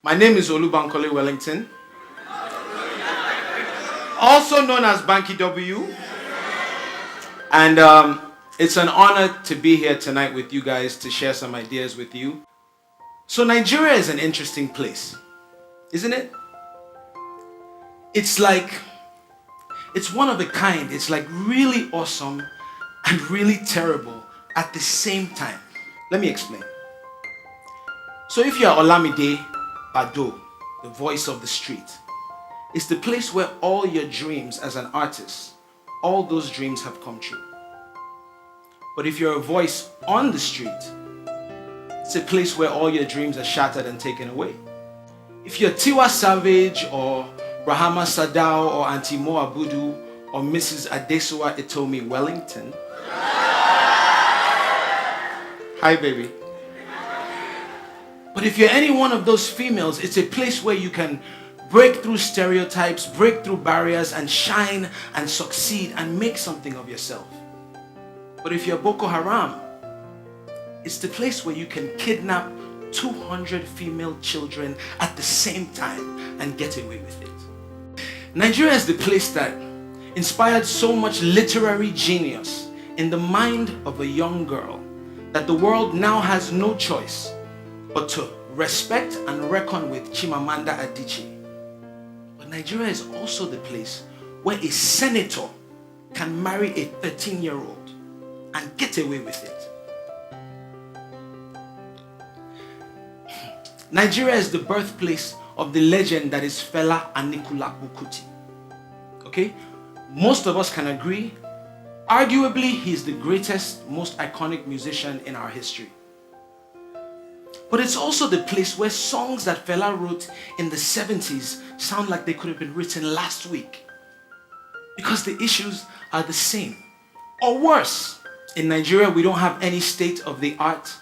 My name is Olubankole Wellington, also known as Banky W. And it's an honor to be here tonight with you guys to share some ideas with you. So Nigeria is an interesting place, isn't it? It's one of a kind. It's like really awesome and really terrible at the same time. Let me explain. So if you're Olamide Bado, the voice of the street, it's the place where all your dreams as an artist, all those dreams have come true. But if you're a voice on the street, it's a place where all your dreams are shattered and taken away. If you're Tiwa Savage or Brahma Sadao or Auntie Mo Abudu or Mrs. Adesuwa Itomi Wellington, hi baby. But if you're any one of those females, it's a place where you can break through stereotypes, break through barriers, and shine and succeed and make something of yourself. But if you're Boko Haram, it's the place where you can kidnap 200 female children at the same time and get away with it. Nigeria is the place that inspired so much literary genius in the mind of a young girl that the world now has no choice but to respect and reckon with Chimamanda Adichie. But Nigeria is also the place where a senator can marry a 13-year-old and get away with it. Nigeria is the birthplace of the legend that is Fela Anikulapo Kuti. Okay? Most of us can agree, arguably he's the greatest, most iconic musician in our history. But it's also the place where songs that Fela wrote in the 70s sound like they could have been written last week. Because the issues are the same. Or worse, in Nigeria we don't have any state-of-the-art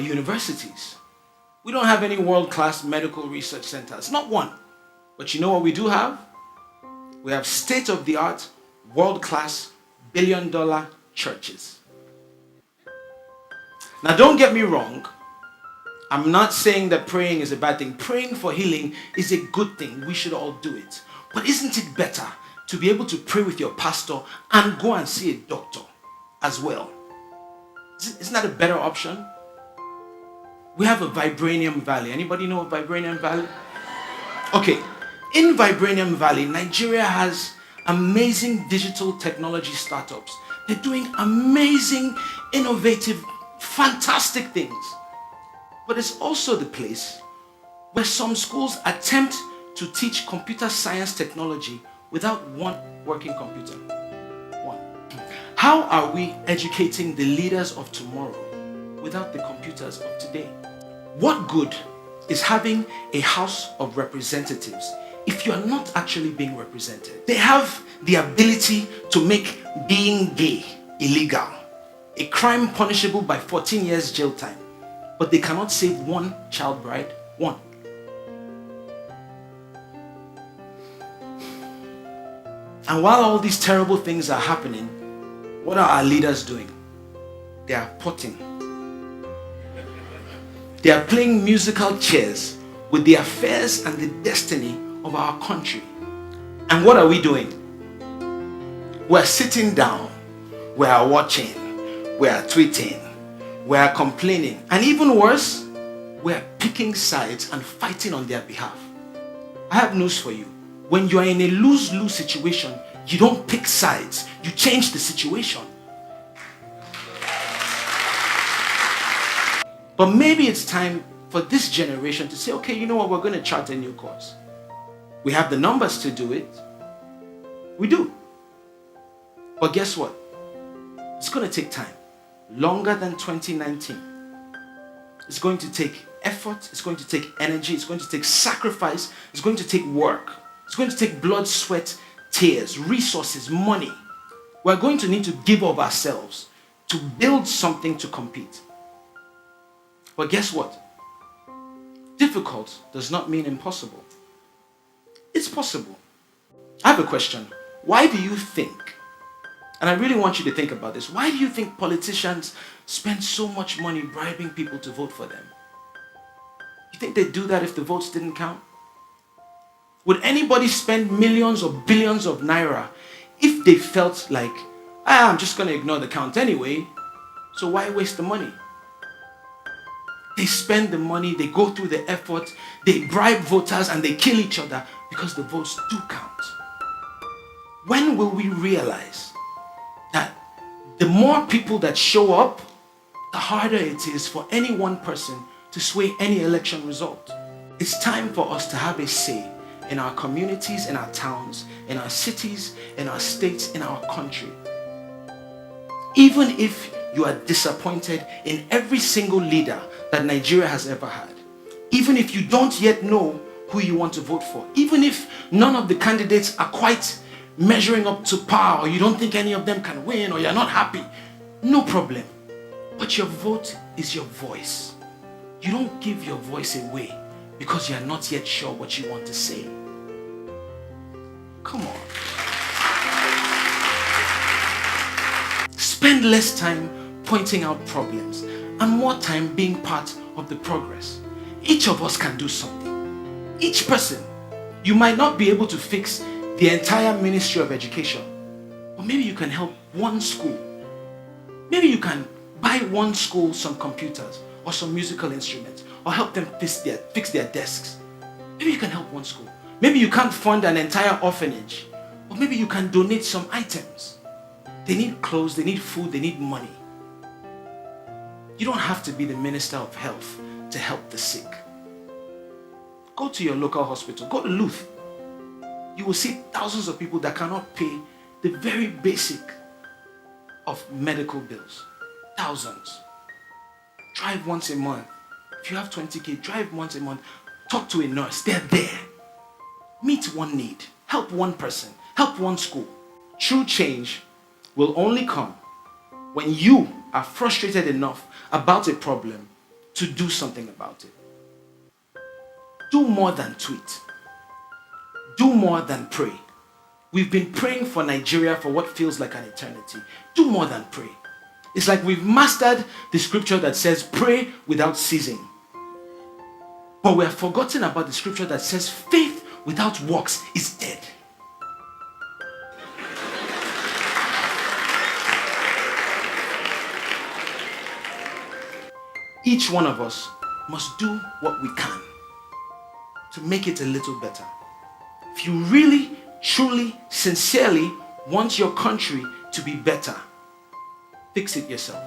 universities. We don't have any world-class medical research centers. Not one. But you know what we do have? We have state-of-the-art, world-class, billion-dollar churches. Now don't get me wrong. I'm not saying that praying is a bad thing. Praying for healing is a good thing. We should all do it. But isn't it better to be able to pray with your pastor and go and see a doctor as well? Isn't that a better option? We have a Vibranium Valley. Anybody know a Vibranium Valley? Okay. In Vibranium Valley, Nigeria has amazing digital technology startups. They're doing amazing, innovative, fantastic things. But it's also the place where some schools attempt to teach computer science technology without one working computer. One. How are we educating the leaders of tomorrow without the computers of today? What good is having a House of Representatives if you are not actually being represented? They have the ability to make being gay illegal, a crime punishable by 14 years jail time. But they cannot save one child bride. One. And while all these terrible things are happening, what are our leaders doing? They are potting. They are playing musical chairs with the affairs and the destiny of our country. And what are we doing? We're sitting down. We are watching. We are tweeting. We are complaining, and even worse, we are picking sides and fighting on their behalf. I have news for you. When you are in a lose-lose situation, you don't pick sides, you change the situation. But maybe it's time for this generation to say, okay, you know what, we're going to chart a new course. We have the numbers to do it. We do. But guess what? It's going to take time. Longer than 2019. It's going to take effort, it's going to take energy, it's going to take sacrifice, it's going to take work, it's going to take blood, sweat, tears, resources, money. We're going to need to give of ourselves to build something to compete. But guess what? Difficult does not mean impossible. It's possible. I have a question. Why do you think, and I really want you to think about this, why do you think politicians spend so much money bribing people to vote for them? You think they'd do that if the votes didn't count? Would anybody spend millions or billions of naira if they felt like, I'm just going to ignore the count anyway, so why waste the money? They spend the money, they go through the effort, they bribe voters and they kill each other because the votes do count. When will we realize that the more people that show up, the harder it is for any one person to sway any election result? It's time for us to have a say in our communities, in our towns, in our cities, in our states, in our country. Even if you are disappointed in every single leader that Nigeria has ever had, even if you don't yet know who you want to vote for, even if none of the candidates are quite measuring up to par, or you don't think any of them can win, or you're not happy, no problem. But your vote is your voice. You don't give your voice away because you're not yet sure what you want to say. Come on. Spend less time pointing out problems and more time being part of the progress. Each of us can do something. Each person. You might not be able to fix the entire Ministry of Education, but maybe you can help one school. Maybe you can buy one school some computers or some musical instruments, or help them fix their desks. Maybe you can help one school. Maybe you can't fund an entire orphanage, but maybe you can donate some items. They need clothes, they need food, they need money. You don't have to be the Minister of Health to help the sick. Go to your local hospital, go to Luth. You will see thousands of people that cannot pay the very basic of medical bills. Thousands. Drive once a month. If you have 20K, drive once a month. Talk to a nurse. They're there. Meet one need. Help one person. Help one school. True change will only come when you are frustrated enough about a problem to do something about it. Do more than tweet. Do more than pray. We've been praying for Nigeria for what feels like an eternity. Do more than pray. It's like we've mastered the scripture that says pray without ceasing. But we have forgotten about the scripture that says faith without works is dead. Each one of us must do what we can to make it a little better. If you really, truly, sincerely want your country to be better, fix it yourself.